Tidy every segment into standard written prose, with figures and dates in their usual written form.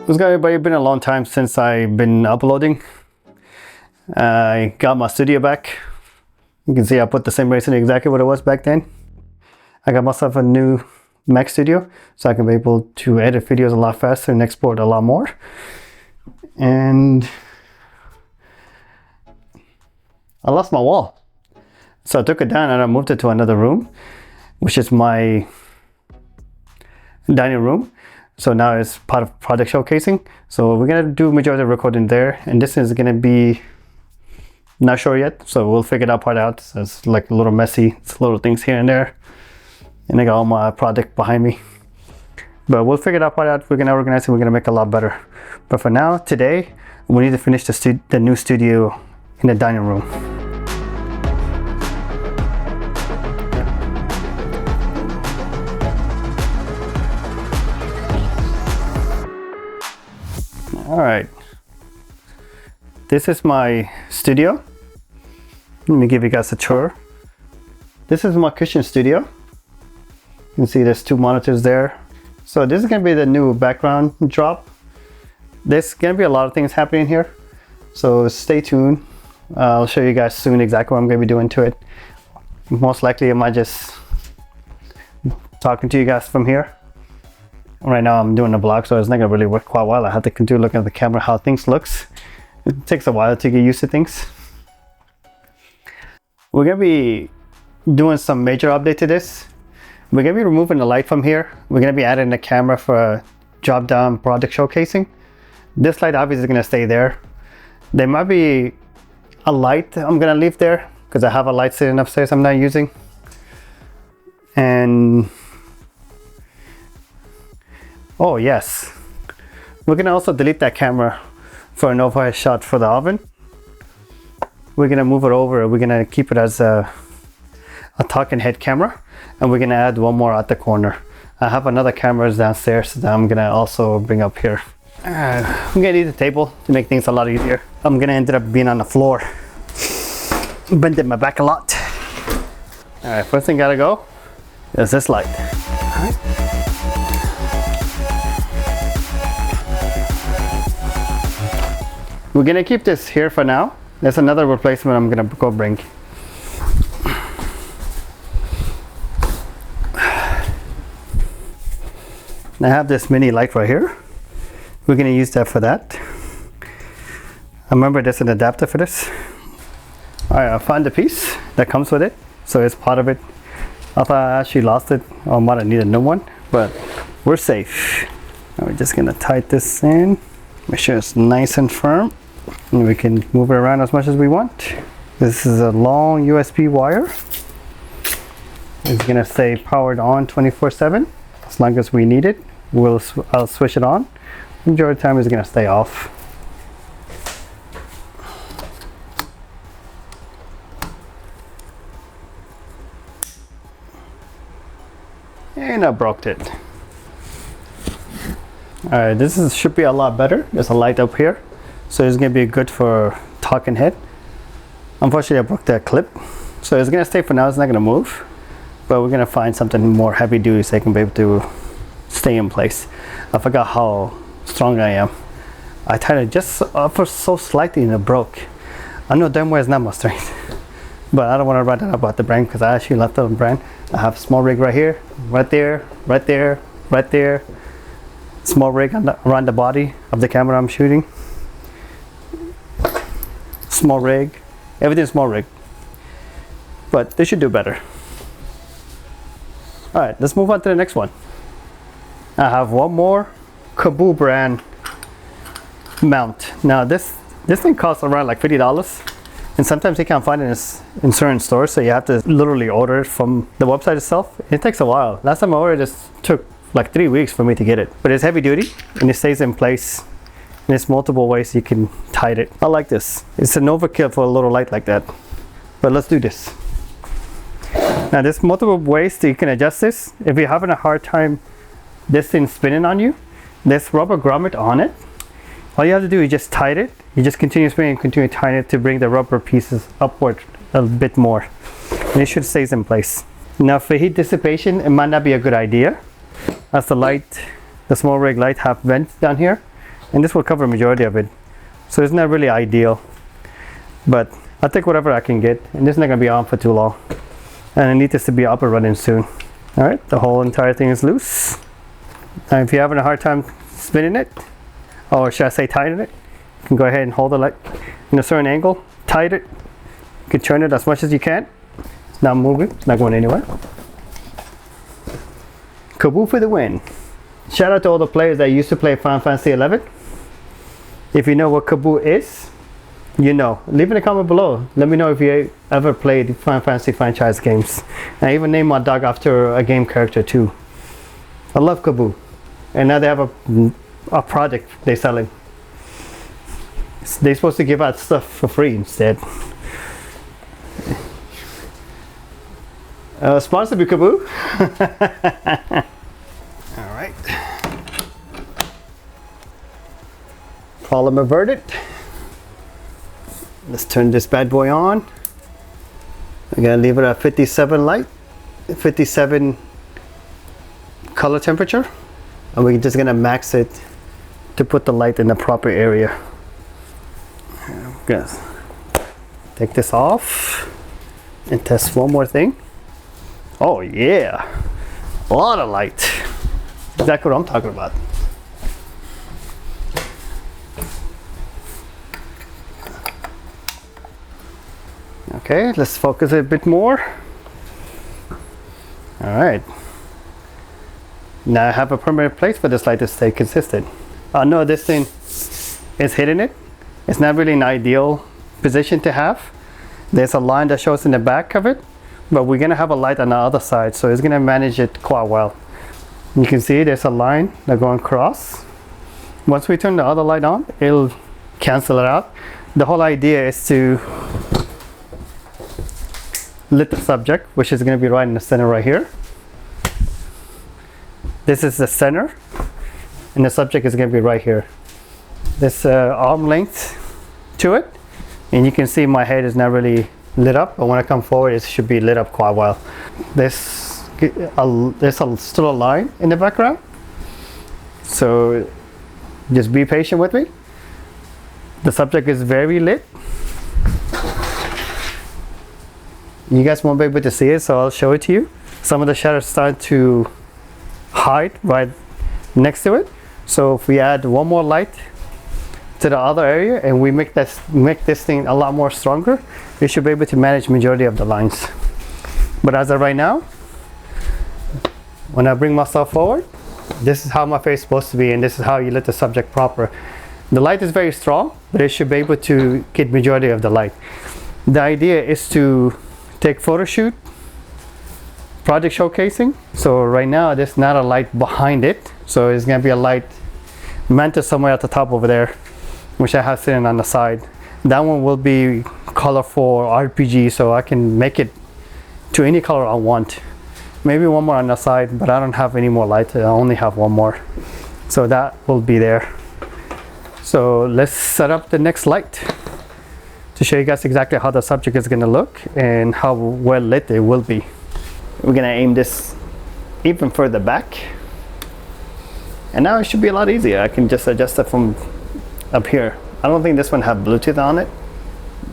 What's going on, everybody? It's been a long time since I've been uploading. I got my studio back. You can see I put the same race in exactly what it was back then. I got myself a new Mac Studio so I can be able to edit videos a lot faster and export a lot more. And I lost my wall. So I took it down and I moved it to another room, which is my dining room. So now it's part of product showcasing. So we're gonna do majority of the recording there, and this is gonna be not sure yet. So we'll figure that part out. So it's like a little messy. It's little things here and there, and I got all my product behind me. But we'll figure that part out. We're gonna organize it. We're gonna make it a lot better. But for now, today we need to finish the new studio in the dining room. All right, this is my studio. Let me give you guys a tour. This is my kitchen studio. You can see there's two monitors there. So this is gonna be the new background drop. There's gonna be a lot of things happening here, so stay tuned. I'll show you guys soon exactly what I'm gonna be doing to it. Most likely I might just talking to you guys from here. Right now I'm doing a vlog, so it's not gonna really work quite well. I have to continue looking at the camera how things looks. It takes a while to get used to things. We're gonna be doing some major update to this. We're gonna be removing the light from here. We're gonna be adding the camera for drop down product showcasing. This light obviously is gonna stay there. There might be a light I'm gonna leave there because I have a light sitting upstairs I'm not using. And oh yes, we're gonna also delete that camera for an overhead shot for the oven. We're gonna move it over. We're gonna keep it as a talking head camera, and we're gonna add one more at the corner. I have another camera downstairs that I'm gonna also bring up here. I'm gonna need a table to make things a lot easier. I'm gonna end up being on the floor, bending my back a lot. All right, first thing gotta go is this light. All right. We're gonna keep this here for now. There's another replacement I'm gonna go bring. I have this mini light right here. We're gonna use that for that. I remember there's an adapter for this. All right, I found the piece that comes with it, so it's part of it. I thought I actually lost it, or might have needed a new one, but we're safe. Now we're just gonna tighten this in, make sure it's nice and firm. And we can move it around as much as we want. This is a long USB wire. It's gonna stay powered on 24/7 as long as we need it. I'll switch it on. Majority of the time it's gonna stay off. And I broke it. All right, this should be a lot better. There's a light up here. So it's gonna be good for talking head. Unfortunately, I broke that clip. So it's gonna stay for now, it's not gonna move. But we're gonna find something more heavy duty so I can be able to stay in place. I forgot how strong I am. I tightened it just for so slightly and it broke. I know damn well it's not my strength. But I don't wanna write that about the brand because I actually left out the brand. I have a small rig right here, right there, right there, right there. Small rig around the body of the camera I'm shooting. Small rig, everything's small rig, but they should do better. All right, let's move on to the next one. I have one more Kaboo brand mount. Now this thing costs around like $50, and sometimes you can't find it in certain stores, so you have to literally order it from the website itself. It takes a while. Last time I ordered this took like 3 weeks for me to get it, but it's heavy duty and it stays in place. And there's multiple ways you can tighten it. I like this. It's an overkill for a little light like that. But let's do this. Now there's multiple ways that you can adjust this. If you're having a hard time this thing spinning on you, there's rubber grommet on it. All you have to do is just tighten it. You just continue spinning and continue to tighten it to bring the rubber pieces upward a bit more. And it should stay in place. Now for heat dissipation, it might not be a good idea, as the small rig light have vents down here. and this will cover majority of it. So it's not really ideal, but I'll take whatever I can get, and this is not gonna be on for too long. And I need this to be up and running soon. All right, the whole entire thing is loose. Now if you're having a hard time spinning it, or should I say tightening it, you can go ahead and hold it like in a certain angle, tight it. You can turn it as much as you can. It's not moving, it's not going anywhere. Kaboo for the win. Shout out to all the players that used to play Final Fantasy 11. If you know what Kaboo is, you know. Leave in a comment below. Let me know if you ever played Final Fantasy franchise games. I even named my dog after a game character too. I love Kaboo. And now they have a project they're selling. They're supposed to give out stuff for free instead. Sponsored by Kaboo. All right. Problem averted. Let's turn this bad boy on. I'm gonna leave it at 57 light, 57 color temperature, and we're just gonna max it to put the light in the proper area. I'm gonna take this off and test one more thing. Oh yeah, a lot of light. Exactly what I'm talking about. Okay, let's focus it a bit more. All right. Now I have a permanent place for this light to stay consistent. I know this thing is hitting it. It's not really an ideal position to have. There's a line that shows in the back of it, but we're gonna have a light on the other side, so it's gonna manage it quite well. You can see there's a line that going across. Once we turn the other light on, it'll cancel it out. The whole idea is to lit the subject, which is going to be right in the center right here. This is the center, and the subject is going to be right here. This arm length to it, and you can see my head is not really lit up, but when I come forward it should be lit up quite well. There's still a line in the background, so just be patient with me. The subject is very lit. You guys won't be able to see it, so I'll show it to you. Some of the shadows start to hide right next to it. So if we add one more light to the other area and we make this thing a lot more stronger, we should be able to manage majority of the lines. But as of right now, when I bring myself forward, this is how my face is supposed to be, and this is how you lit the subject proper. The light is very strong, but it should be able to get majority of the light. The idea is to take photo shoot, project showcasing. So right now there's not a light behind it, so it's gonna be a light mounted somewhere at the top over there, which I have sitting on the side. That one will be color for RPG, so I can make it to any color I want. Maybe one more on the side, but I don't have any more light. I only have one more, so that will be there. So let's set up the next light to show you guys exactly how the subject is going to look and how well lit it will be. We're going to aim this even further back, and now it should be a lot easier. I can just adjust it from up here. I don't think this one have Bluetooth on it,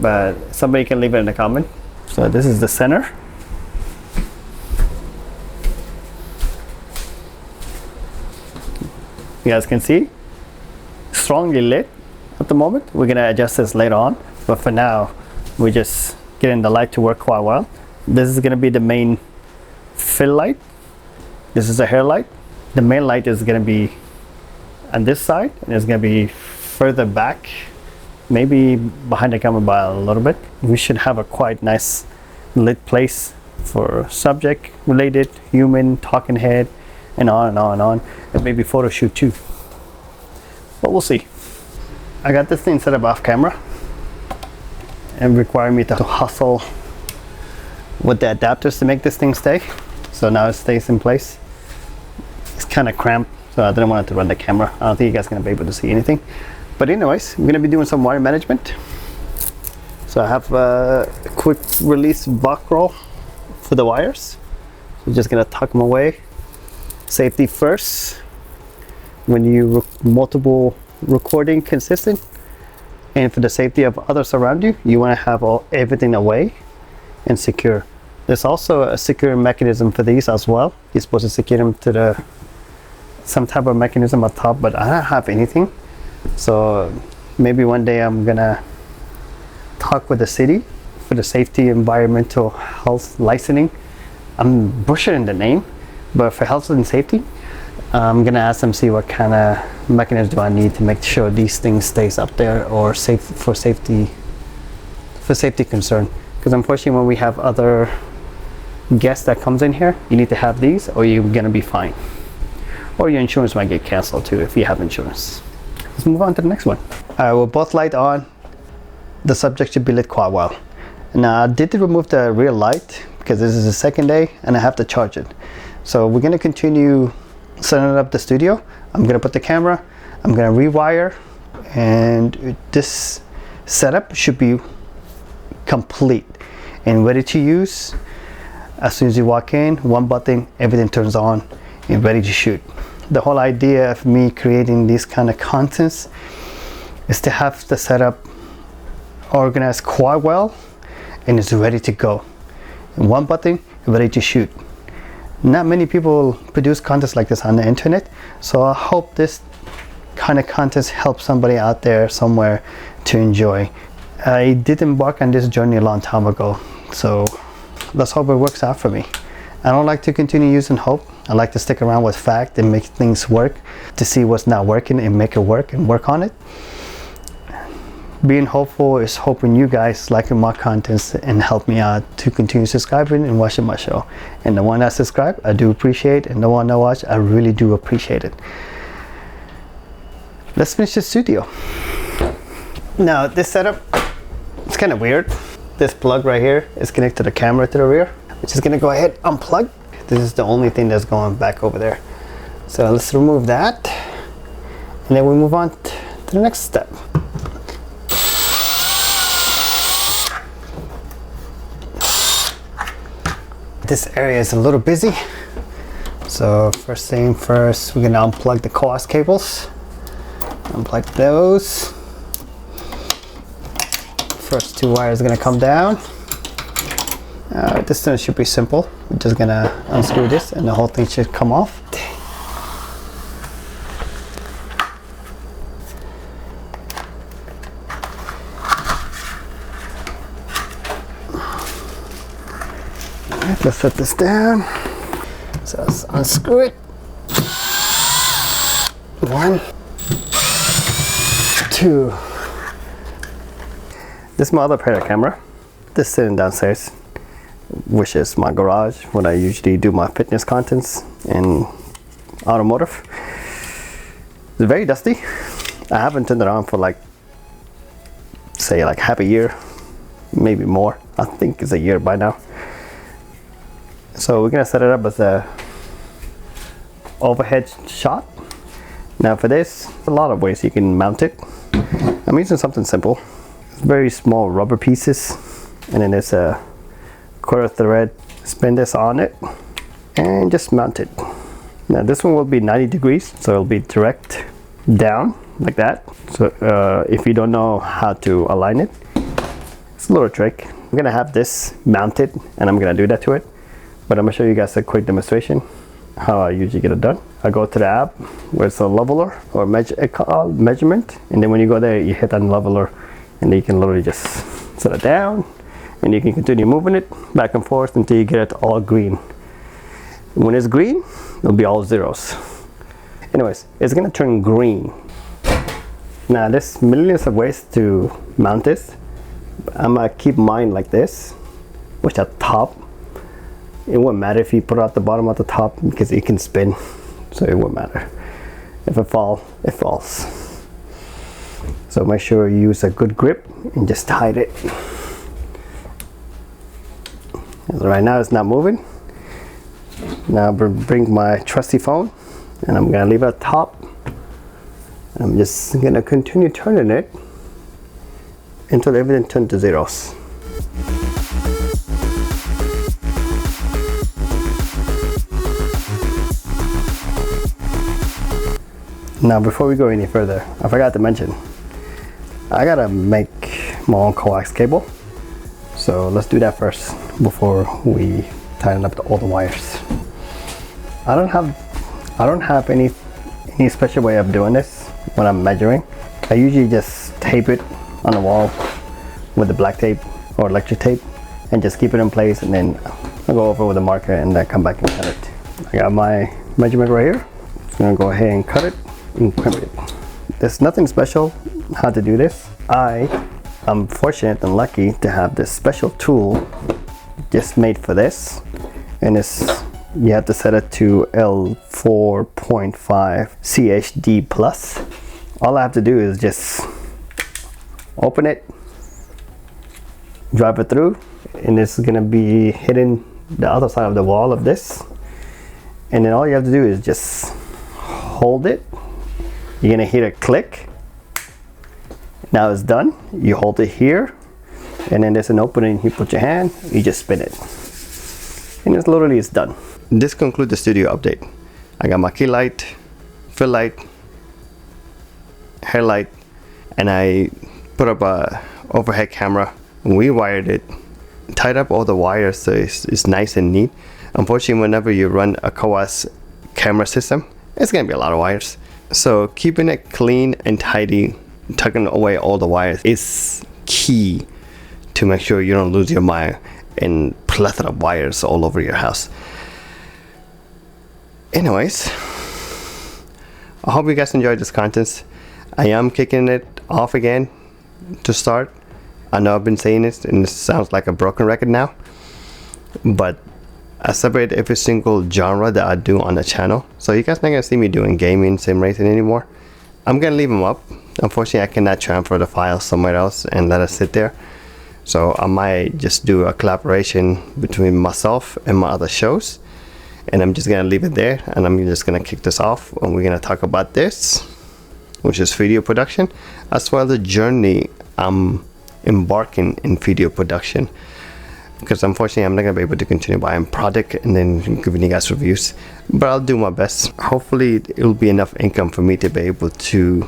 but somebody can leave it in the comment. So this is the center. You guys can see strongly lit at the moment. We're going to adjust this later on, but for now we're just getting the light to work quite well. This is going to be the main fill light. This is a hair light. The main light is going to be on this side, and it's going to be further back, maybe behind the camera by a little bit. We should have a quite nice lit place for subject related, human, talking head, and on and on and on, and maybe photo shoot too, but we'll see. I got this thing set up off camera and require me to hustle with the adapters to make this thing stay, so now it stays in place. It's kind of cramped, so I didn't want it to run the camera. I don't think you guys are going to be able to see anything, but anyways, I'm going to be doing some wire management. So I have a quick release Velcro for the wires. So just going to tuck them away. Safety first. When you multiple recording consistent and for the safety of others around you, you want to have everything away and secure. There's also a secure mechanism for these as well. You're supposed to secure them to some type of mechanism on top, but I don't have anything. So maybe one day I'm gonna talk with the city for the safety, environmental health licensing. I'm butchering the name, but for health and safety, I'm gonna ask them, see what kind of mechanism do I need to make sure these things stays up there, or safe for safety concern. Because unfortunately, when we have other guests that comes in here, you need to have these, or you're gonna be fine, or your insurance might get canceled too if you have insurance. Let's move on to the next one. With both light on, the subject should be lit quite well. Now I did remove the rear light because this is the second day and I have to charge it. So we're gonna continue setting up the studio. I'm gonna put the camera, I'm gonna rewire, and this setup should be complete and ready to use. As soon as you walk in, one button, everything turns on and ready to shoot. The whole idea of me creating these kind of contents is to have the setup organized quite well and it's ready to go. And one button, ready to shoot. Not many people produce contents like this on the internet, so I hope this kind of content helps somebody out there somewhere to enjoy. I did embark on this journey a long time ago, so let's hope it works out for me. I don't like to continue using hope. I like to stick around with fact and make things work, to see what's not working and make it work and work on it. Being hopeful is hoping you guys liking my contents and help me out to continue subscribing and watching my show. And the one that subscribe, I do appreciate, and the one that watch, I really do appreciate it. Let's finish the studio. Now this setup, it's kind of weird. This plug right here is connected to the camera to the rear. We're just gonna go ahead, unplug. This is the only thing that's going back over there. So let's remove that. And then we move on to the next step. This area is a little busy. So first thing first, we're gonna unplug the coax cables. Unplug those. First two wires are gonna come down. This one should be simple. We're just gonna unscrew this and the whole thing should come off. Alright, let's set this down. So let's unscrew it. 1, 2. This is my other pair of camera. This is sitting downstairs, which is my garage when I usually do my fitness contents and automotive. It's very dusty. I haven't turned it on for like, say like half a year, maybe more. I think it's a year by now. So we're gonna set it up as a overhead shot. Now for this, a lot of ways you can mount it. I'm using something simple. It's very small rubber pieces, and then there's a quarter thread. Spin this on it and just mount it. Now this one will be 90 degrees, so it'll be direct down like that. So if you don't know how to align it, it's a little trick. I'm gonna have this mounted and I'm gonna do that to it, but I'm gonna show you guys a quick demonstration how I usually get it done. I go to the app where it's a leveler or measurement, and then when you go there you hit on leveler, and then you can literally just set it down and you can continue moving it back and forth until you get it all green. When it's green, it'll be all zeros. Anyways, it's gonna turn green. Now there's millions of ways to mount this. I'm gonna keep mine like this, which at top, it won't matter if you put it at the bottom at the top because it can spin, so it won't matter. If it falls, it falls. So make sure you use a good grip and just tight it. Right now it's not moving. Now I'll bring my trusty phone and I'm gonna leave it at top. I'm just gonna continue turning it until everything turns to zeros. Now before we go any further, I forgot to mention, I gotta make my own coax cable. So let's do that first before we tighten up all the wires. I don't have any special way of doing this when I'm measuring. I usually just tape it on the wall with the black tape or electric tape and just keep it in place, and then I'll go over with a marker and then come back and cut it. I got my measurement right here. I'm gonna go ahead and cut it and crimp it. There's nothing special how to do this. I'm fortunate and lucky to have this special tool just made for this, and you have to set it to L4.5 CHD plus. All I have to do is just open it, drive it through, and it's gonna be hitting the other side of the wall of this, and then all you have to do is just hold it. You're gonna hear a click. Now it's done. You hold it here, and then there's an opening. You put your hand, you just spin it, and it's done. This concludes the studio update. I got my key light, fill light, headlight, and I put up a overhead camera. We wired it, tied up all the wires so it's nice and neat. Unfortunately, whenever you run a coax camera system, it's gonna be a lot of wires. So keeping it clean and tidy, tucking away all the wires is key to make sure you don't lose your mind in plethora of wires all over your house. Anyways, I hope you guys enjoyed this content. I am kicking it off again to start. I know I've been saying it and it sounds like a broken record now, but I separate every single genre that I do on the channel. So you guys not gonna see me doing gaming, sim racing anymore. I'm gonna leave them up. Unfortunately, I cannot transfer the files somewhere else and let it sit there. So I might just do a collaboration between myself and my other shows. And I'm just gonna leave it there, and I'm just gonna kick this off, and we're gonna talk about this, which is video production, as well as the journey I'm embarking in video production. Because unfortunately, I'm not gonna be able to continue buying product and then giving you guys reviews, but I'll do my best. Hopefully, it'll be enough income for me to be able to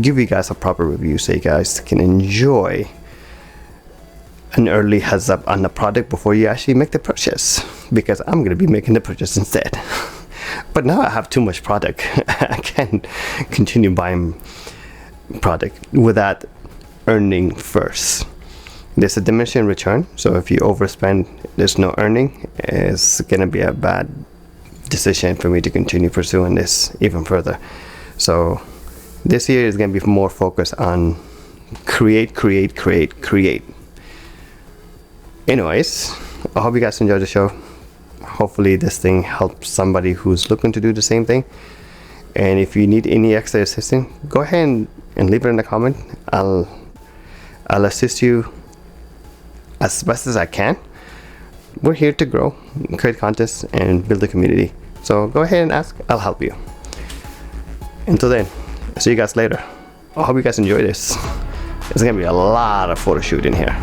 give you guys a proper review, so you guys can enjoy an early heads up on the product before you actually make the purchase, because I'm gonna be making the purchase instead. But now I have too much product. I can't continue buying product without earning first. There's a diminishing return, so if you overspend, there's no earning. It's gonna be a bad decision for me to continue pursuing this even further. So this year is gonna be more focused on create. Anyways, I hope you guys enjoyed the show. Hopefully this thing helps somebody who's looking to do the same thing. And if you need any extra assistance, go ahead and leave it in the comment. I'll assist you as best as I can. We're here to grow, create contests, and build a community. So go ahead and ask, I'll help you. Until then, see you guys later. I hope you guys enjoy this. There's gonna be a lot of photo shoot in here.